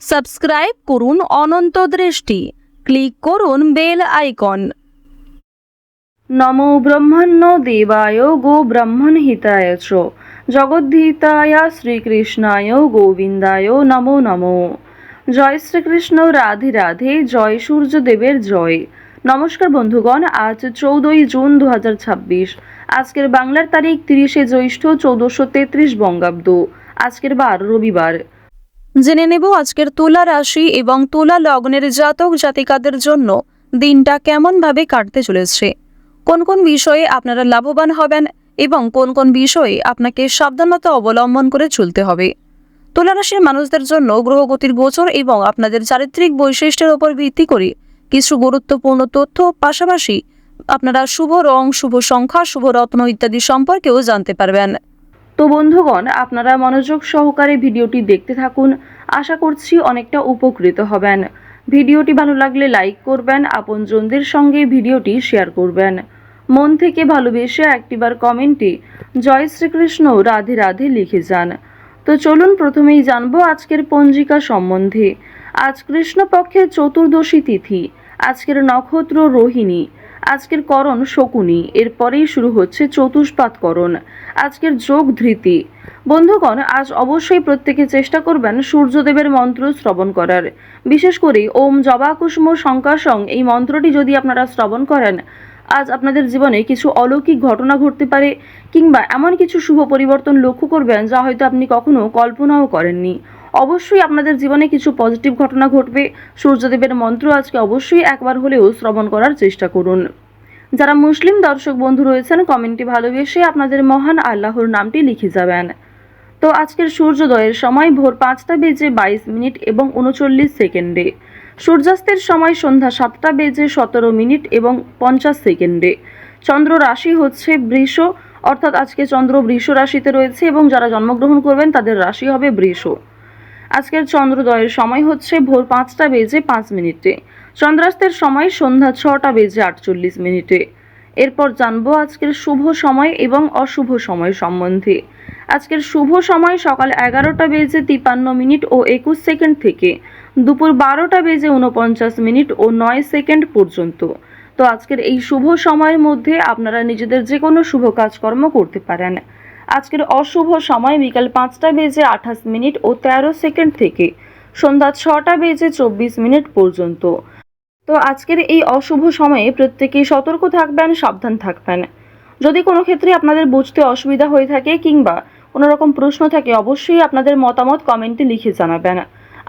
Subscribe করুন অনন্ত দৃষ্টি, click করুন বেল আইকন। নমো ব্রহ্মণ্য দেবায় গো ব্রাহ্মণ হিতায় চ জগদ্ধিতায় শ্রীকৃষ্ণায় গোবিন্দায় নমো নমো। জয় শ্রীকৃষ্ণ, রাধে রাধে, জয় সূর্যদেবের জয়। নমস্কার বন্ধুগণ, আজ 14ই জুন 2026। আজকের বাংলার তারিখ 30শে জ্যৈষ্ঠ 1433 বঙ্গাব্দ। আজকের বার রবিবার। জেনে নেব আজকের তুলা রাশি এবং তুলা লগ্নের জাতক জাতিকাদের জন্য দিনটা কেমন ভাবে কাটতে চলেছে, কোন কোন বিষয়ে আপনারা লাভবান হবেন এবং কোন কোন বিষয়ে আপনাকে সাবধানতা অবলম্বন করে চলতে হবে। তুলা রাশির মানুষদের জন্য গ্রহগতির গোচর এবং আপনাদের চারিত্রিক বৈশিষ্ট্যের উপর ভিত্তি করে কিছু গুরুত্বপূর্ণ তথ্য, পাশাপাশি আপনারা শুভ রং, শুভ সংখ্যা, শুভ রত্ন ইত্যাদি সম্পর্কেও জানতে পারবেন। তো বন্ধুগণ, আপনারা মনোযোগ সহকারে ভিডিওটি দেখতে থাকুন। আশা করছি অনেকটা উপকৃত হবেন। ভিডিওটি ভালো লাগলে লাইক করবেন, আপনজনদের সঙ্গে ভিডিওটি শেয়ার করবেন। মন থেকে ভালোবেসে একটিবার কমেন্টে জয় শ্রীকৃষ্ণ, রাধে রাধে লিখে যান। তো চলুন প্রথমেই জানবো আজকের পঞ্জিকা সম্বন্ধে। আজ কৃষ্ণপক্ষের চতুর্দশী তিথি। আজকের নক্ষত্র রোহিণী। আজকের করণ শকুনি। এরপরেই শুরু হচ্ছে চতুষ্পাদ করণ। আজকের যোগ ধৃতি। বন্ধুগণ, আজ অবশ্যই প্রত্যেকে চেষ্টা করবেন সূর্যদেবের মন্ত্র শ্রবণ করার। বিশেষ করে ওম জবাকুসুম শঙ্কাশং এই মন্ত্রটি যদি আপনারা শ্রবণ করেন, আজ আপনাদের জীবনে কিছু অলৌকিক ঘটনা ঘটতে পারে, কিংবা এমন কিছু শুভ পরিবর্তন লক্ষ্য করবেন যা হয়তো আপনি কখনো কল্পনাও করেননি। অবশ্যই আপনাদের জীবনে কিছু পজিটিভ ঘটনা ঘটবে। সূর্যদেবের মন্ত্র আজকে অবশ্যই একবার হলেও শ্রবণ করার চেষ্টা করুন। যারা মুসলিম দর্শক বন্ধু রয়েছেন, কমেন্টে ভালোবেসে আপনাদের মহান আল্লাহর নামটি লিখে যাবেন। তো আজকের সূর্যোদয়ের সময় ভোর 5টা বেজে 22 মিনিট এবং 39 সেকেন্ডে। সূর্যাস্তের সময় সন্ধ্যা 7টা বেজে 17 মিনিট এবং 50 সেকেন্ডে। চন্দ্র রাশি হচ্ছে বৃষ, অর্থাৎ আজকে চন্দ্র বৃষ রাশিতে রয়েছে এবং যারা জন্মগ্রহণ করবেন তাদের রাশি হবে বৃষ। আজকের চন্দ্রোদয়ের সময় হচ্ছে ভোর 5টা বেজে 5 মিনিটে। চন্দ্রাস্তের সময় সন্ধ্যা 6টা বেজে 48 মিনিটে। এরপর জানবো আজকের শুভ সময় এবং অশুভ সময় সম্বন্ধে। আজকের শুভ সময় সকাল 11টা বেজে 53 মিনিট ও 21 সেকেন্ড থেকে দুপুর 12টা বেজে 49 মিনিট ও 9 সেকেন্ড পর্যন্ত। তো আজকের এই শুভ সময়ের মধ্যে আপনারা নিজেদের যে কোনো শুভ কাজকর্ম করতে পারেন। আজকের অশুভ সময় বিকাল 5টা বেজে 28 মিনিট ও 13 সেকেন্ড থেকে সন্ধ্যা 6টা বেজে 24 মিনিট পর্যন্ত। তো আজকের এই অশুভ সময়ে প্রত্যেকেই সতর্ক থাকবেন, সাবধান থাকবেন। যদি কোনো ক্ষেত্রে আপনাদের বুঝতে অসুবিধা হয়ে থাকে কিংবা কোনো রকম প্রশ্ন থাকে, অবশ্যই আপনাদের মতামত কমেন্টে লিখে জানাবেন।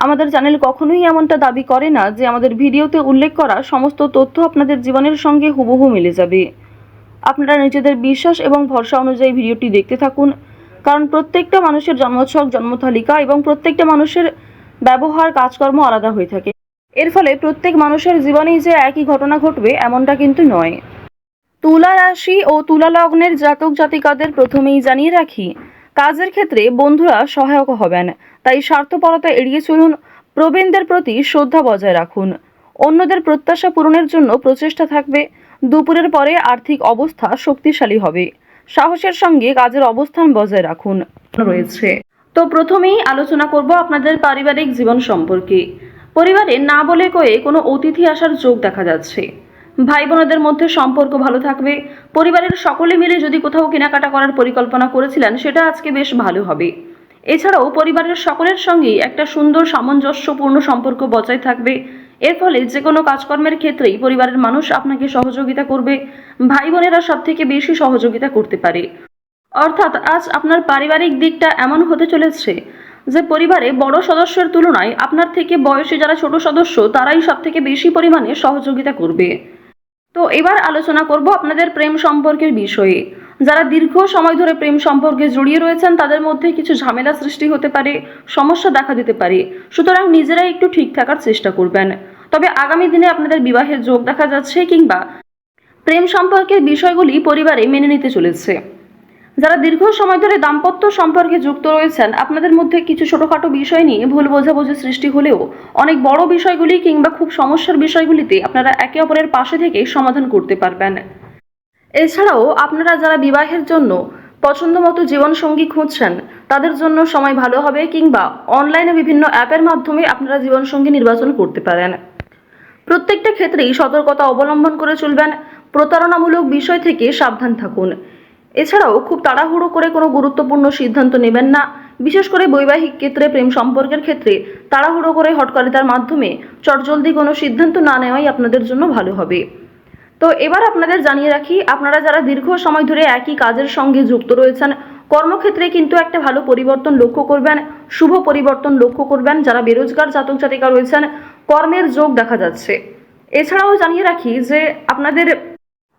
আমাদের চ্যানেল কখনোই এমনটা দাবি করে না যে আমাদের ভিডিওতে উল্লেখ করা সমস্ত তথ্য আপনাদের জীবনের সঙ্গে হুবহু মিলে যাবে। আপনারা নিজেদের বিশ্বাস এবং ভরসা অনুযায়ী ভিডিওটি দেখতে থাকুন, কারণ প্রত্যেকটা মানুষের জন্মছক, জন্মতালিকা এবং প্রত্যেকটা মানুষের ব্যবহার, কাজকর্ম আলাদা হয়ে থাকে। এর ফলে প্রত্যেক মানুষের জীবনেই যে একই ঘটনা ঘটবে এমনটা কিন্তু নয়। তুলা রাশি ও তুলা লগ্নের জাতক জাতিকাদের প্রথমেই জানিয়ে রাখি, কাজের ক্ষেত্রে বন্ধুরা সহায়ক হবেন, তাই স্বার্থপরতা এড়িয়ে চলুন। প্রবীণদের প্রতি শ্রদ্ধা বজায় রাখুন। অন্যদের প্রত্যাশা পূরণের জন্য প্রচেষ্টা থাকবে। দুপুরের পরে আর্থিক অবস্থা শক্তিশালী হবে। সাহসের সঙ্গে কাজের অবস্থান বজায় রাখুন রয়েছে। তো প্রথমেই আলোচনা করব আপনাদের পারিবারিক জীবন সম্পর্কে। পরিবারে না বলে কয়ে কোনো অতিথি আসার যোগ দেখা যাচ্ছে। ভাই বোনদের মধ্যে সম্পর্ক ভালো থাকবে। পরিবারের সকলে মিলে যদি কোথাও কেনাকাটা করার পরিকল্পনা করেছিলেন, সেটা আজকে বেশ ভালো হবে। এছাড়াও পরিবারের সকলের সঙ্গেই একটা সুন্দর সামঞ্জস্যপূর্ণ সম্পর্ক বজায় থাকবে। এর ফলে যে কোনো কাজকর্মের ক্ষেত্রেই পরিবারের মানুষ আপনাকে সহযোগিতা করবে। ভাই বোনেরা সব থেকে বেশি সহযোগিতা করতে পারে। অর্থাৎ আজ আপনার পারিবারিক দিকটা এমন হতে চলেছে যে পরিবারে বড় সদস্যের তুলনায় আপনার থেকে বয়সে যারা ছোট সদস্য তারাই সব থেকে বেশি পরিমাণে সহযোগিতা করবে। তো এবার আলোচনা করব আপনাদের প্রেম সম্পর্কের বিষয়ে। যারা দীর্ঘ সময় ধরে প্রেম সম্পর্কে জড়িয়ে রয়েছেন তাদের মধ্যে কিছু ঝামেলা সৃষ্টি হতে পারে, সমস্যা দেখা দিতে পারে। সুতরাং নিজেরাই একটু ঠিক থাকার চেষ্টা করবেন। তবে আগামী দিনে আপনাদের বিবাহের যোগ দেখা যাচ্ছে, কিংবা প্রেম সম্পর্কের বিষয়গুলি পরিবারে মেনে নিতে চলেছে। যারা দীর্ঘ সময় ধরে দাম্পত্য সম্পর্কে যুক্ত রয়েছেন, আপনাদের মধ্যে কিছু ছোটখাটো বিষয় নিয়ে ভুল বোঝাবুঝি সৃষ্টি হলেও অনেক বড় বিষয়গুলি কিংবা খুব সমস্যার বিষয়গুলিতে আপনারা একে অপরের পাশে থেকে সমাধান করতে পারবেন। এছাড়াও আপনারা যারা বিবাহের জন্য পছন্দ মতো জীবনসঙ্গী খুঁজছেন, তাদের জন্য সময় ভালো হবে, কিংবা অনলাইনে বিভিন্ন অ্যাপের মাধ্যমে আপনারা জীবনসঙ্গী নির্বাচন করতে পারেন। প্রত্যেকটা ক্ষেত্রেই সতর্কতা অবলম্বন করে চলবেন, প্রতারণামূলক বিষয় থেকে সাবধান থাকুন। এছাড়াও খুব তাড়াহুড়ো করে কোনো গুরুত্বপূর্ণ সিদ্ধান্ত নেবেন না। বিশেষ করে বৈবাহিক ক্ষেত্রে, প্রেম সম্পর্কের ক্ষেত্রে তাড়াহুড়ো করে হঠকারিতার মাধ্যমে চটজলদি কোনো সিদ্ধান্ত না নেওয়াই আপনাদের জন্য ভালো হবে। তো এবার আপনাদের জানিয়ে রাখি, আপনারা যারা দীর্ঘ সময় ধরে একই কাজের সঙ্গে যুক্ত রয়েছেন, কর্মক্ষেত্রে কিন্তু একটা ভালো পরিবর্তন লক্ষ্য করবেন, শুভ পরিবর্তন লক্ষ্য করবেন। যারা বেরোজগার জাতক জাতিকা রয়েছেন, কর্মের যোগ দেখা যাচ্ছে। এছাড়াও জানিয়ে রাখি যে আপনাদের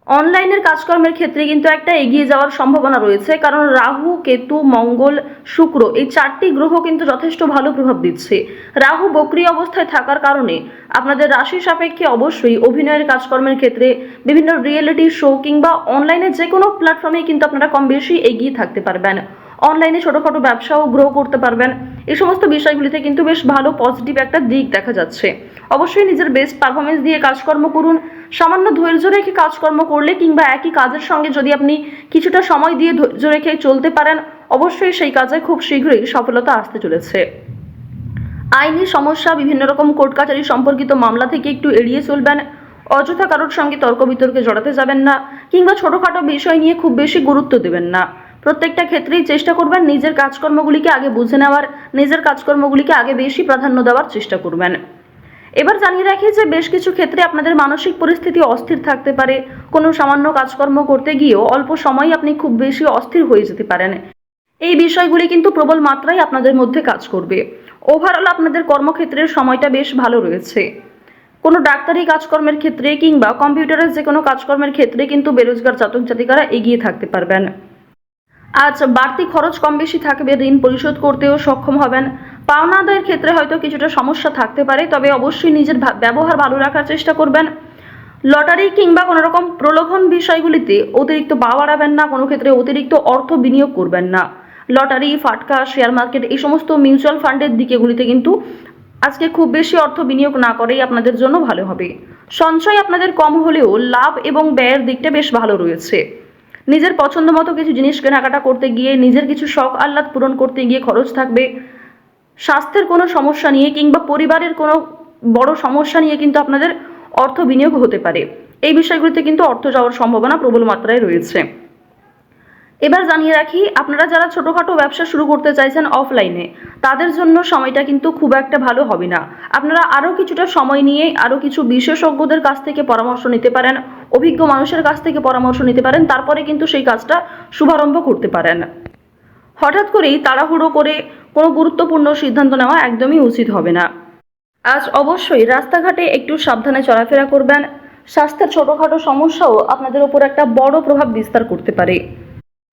অনলাইনের কাজকর্মের ক্ষেত্রে কিন্তু একটা এগিয়ে যাওয়ার সম্ভাবনা রয়েছে, কারণ রাহু, কেতু, মঙ্গল, শুক্র এই 4টি গ্রহ কিন্তু যথেষ্ট ভালো প্রভাব দিচ্ছে। রাহু বক্রী অবস্থায় থাকার কারণে আপনাদের রাশি সাপেক্ষে অবশ্যই অভিনয়ের কাজকর্মের ক্ষেত্রে, বিভিন্ন রিয়েলিটি শো কিংবা অনলাইনে যে কোনো প্ল্যাটফর্মে কিন্তু আপনারা কম বেশি এগিয়ে থাকতে পারবেন। অনলাইনে ছোটোখাটো ব্যবসাও গ্রো করতে পারবেন। এই সমস্ত বিষয়গুলিতে কিন্তু বেশ ভালো পজিটিভ একটা দিক দেখা যাচ্ছে। অবশ্যই নিজের বেস্ট পারফরমেন্স দিয়ে কাজকর্ম করুন। সামান্য ধৈর্য রেখে কাজকর্ম করলে, কিংবা একই কাজের সঙ্গে যদি আপনি কিছুটা সময় দিয়ে ধৈর্য রেখে চলতে পারেন, অবশ্যই সেই কাজে খুব শীঘ্রই সফলতা আসতে চলেছে। আইনি সমস্যা, বিভিন্ন রকম কোর্ট কাছারি সম্পর্কিত মামলা থেকে একটু এড়িয়ে চলবেন। অযথা কারোর সঙ্গে তর্ক বিতর্কে জড়াতে যাবেন না, কিংবা ছোটোখাটো বিষয় নিয়ে খুব বেশি গুরুত্ব দেবেন না। প্রত্যেকটা ক্ষেত্রেই চেষ্টা করবেন নিজের কাজকর্মগুলিকে আগে বুঝে নেওয়ার, নিজের কাজকর্মগুলিকে আগে বেশি প্রাধান্য দেওয়ার চেষ্টা করবেন। এবার জানিয়ে রাখি যে বেশ কিছু ক্ষেত্রে আপনাদের মানসিক পরিস্থিতি অস্থির থাকতে পারে। কোনো সামান্য কাজকর্ম করতে গিয়েও অল্প সময় আপনি খুব বেশি অস্থির হয়ে যেতে পারেন। এই বিষয়গুলি কিন্তু প্রবল মাত্রায় আপনাদের মধ্যে কাজ করবে। ওভারঅল আপনাদের কর্মক্ষেত্রের সময়টা বেশ ভালো রয়েছে। কোনো ডাক্তারি কাজকর্মের ক্ষেত্রে কিংবা কম্পিউটারের যে কোনো কাজকর্মের ক্ষেত্রে কিন্তু বেরোজগার জাতক জাতিকারা এগিয়ে থাকতে পারবেন। আজ বাড়তি খরচ কম বেশি থাকবে, ঋণ পরিশোধ করতেও সক্ষম হবেন। পাওনা আদায়ের ক্ষেত্রে হয়তো কিছুটা সমস্যা থাকতে পারে, তবে অবশ্যই নিজের ব্যবহার ভালো রাখার চেষ্টা করবেন। লটারি কিংবা কোনো রকম প্রলোভন বিষয়গুলিতে অতিরিক্ত পা বাড়াবেন না, কোনো ক্ষেত্রে অতিরিক্ত অর্থ বিনিয়োগ করবেন না। লটারি, ফাটকা, শেয়ার মার্কেট, এই সমস্ত মিউচুয়াল ফান্ডের দিকেগুলিতে কিন্তু আজকে খুব বেশি অর্থ বিনিয়োগ না করেই আপনাদের জন্য ভালো হবে। সঞ্চয় আপনাদের কম হলেও লাভ এবং ব্যয়ের দিকটা বেশ ভালো রয়েছে। নিজের পছন্দ মতো কিছু জিনিস কেনাকাটা করতে গিয়ে, নিজের কিছু শখ আহ্লাদ পূরণ করতে গিয়ে খরচ থাকবে। স্বাস্থ্যের কোনো সমস্যা নিয়ে কিংবা পরিবারের কোনো বড় সমস্যা নিয়ে কিন্তু আপনাদের অর্থ বিনিয়োগ হতে পারে। এই বিষয়গুলিতে কিন্তু অর্থ যাওয়ার সম্ভাবনা প্রবল মাত্রায় রয়েছে। এবার জানিয়ে রাখি, আপনারা যারা ছোটোখাটো ব্যবসা শুরু করতে চাইছেন অফলাইনে, তাদের জন্য সময়টা কিন্তু খুব একটা ভালো হবে না। আপনারা আরও কিছুটা সময় নিয়ে আরও কিছু বিশেষজ্ঞদের কাছ থেকে পরামর্শ নিতে পারেন, অভিজ্ঞ মানুষের কাছ থেকে পরামর্শ নিতে পারেন, তারপরে কিন্তু সেই কাজটা শুভারম্ভ করতে পারেন। হঠাৎ করেই তাড়াহুড়ো করে কোনো গুরুত্বপূর্ণ সিদ্ধান্ত নেওয়া একদমই উচিত হবে না। আজ অবশ্যই রাস্তাঘাটে একটু সাবধানে চলাফেরা করবেন। স্বাস্থ্যের ছোটোখাটো সমস্যাও আপনাদের ওপর একটা বড় প্রভাব বিস্তার করতে পারে।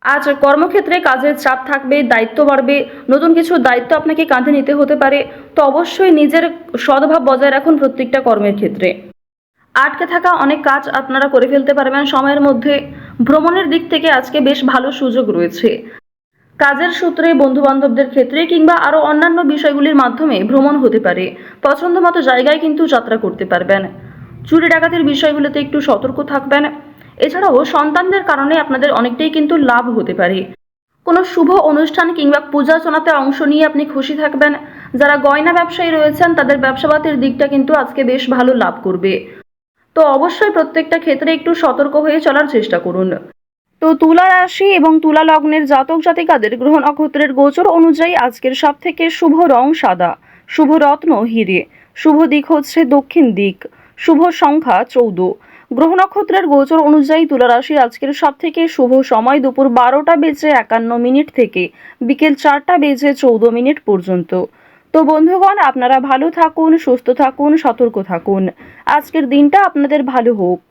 আজ কর্মক্ষেত্রে কাজের চাপ থাকবে, দায়িত্ব বাড়বে, নতুন কিছু দায়িত্ব আপনাকে কাঁধে নিতে হতে পারে। তো অবশ্যই নিজের সদ্ভাব বজায় রাখুন প্রত্যেকটা কর্মের ক্ষেত্রে। আটকে থাকা অনেক কাজ আপনারা করে ফেলতে পারবেন সময়ের মধ্যে। ভ্রমণের দিক থেকে আজকে বেশ ভালো সুযোগ রয়েছে। কাজের সূত্রে, বন্ধু বান্ধবদের ক্ষেত্রে কিংবা আরও অন্যান্য বিষয়গুলির মাধ্যমে ভ্রমণ হতে পারে। পছন্দ মতো জায়গায় কিন্তু যাত্রা করতে পারবেন। চুরি ডাকাতির বিষয়গুলোতে একটু সতর্ক থাকবেন। এছাড়াও সন্তানদের কারণে আপনাদের অনেকটাই কিন্তু লাভ হতে পারে। কোনো শুভ অনুষ্ঠান কিংবা পূজার্চনাতে অংশ নিয়ে আপনি খুশি থাকবেন। যারা গয়না ব্যবসায়ী রয়েছেন, তাদের ব্যবসাপাতির দিকটা কিন্তু আজকে বেশ ভালো লাভ করবে। তো অবশ্যই প্রত্যেকটা ক্ষেত্রে একটু সতর্ক হয়ে চলার চেষ্টা করুন। তো তুলা রাশি এবং তুলা লগ্নের জাতক জাতিকাদের গ্রহ নক্ষত্রের গোচর অনুযায়ী আজকের সবথেকে শুভ রং সাদা, শুভ রত্ন হিরে, শুভ দিক হচ্ছে দক্ষিণ দিক, শুভ সংখ্যা 14। গ্রহ নক্ষত্রের গোচর অনুযায়ী তুলা রাশির আজকের সবথেকে শুভ সময় দুপুর 12:51 থেকে বিকেল 4:14 পর্যন্ত। তো বন্ধুগণ, আপনারা ভালো থাকুন, সুস্থ থাকুন, সতর্ক থাকুন। আজকের দিনটা আপনাদের ভালো হোক।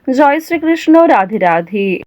জয় শ্রীকৃষ্ণ। রাধে রাধে।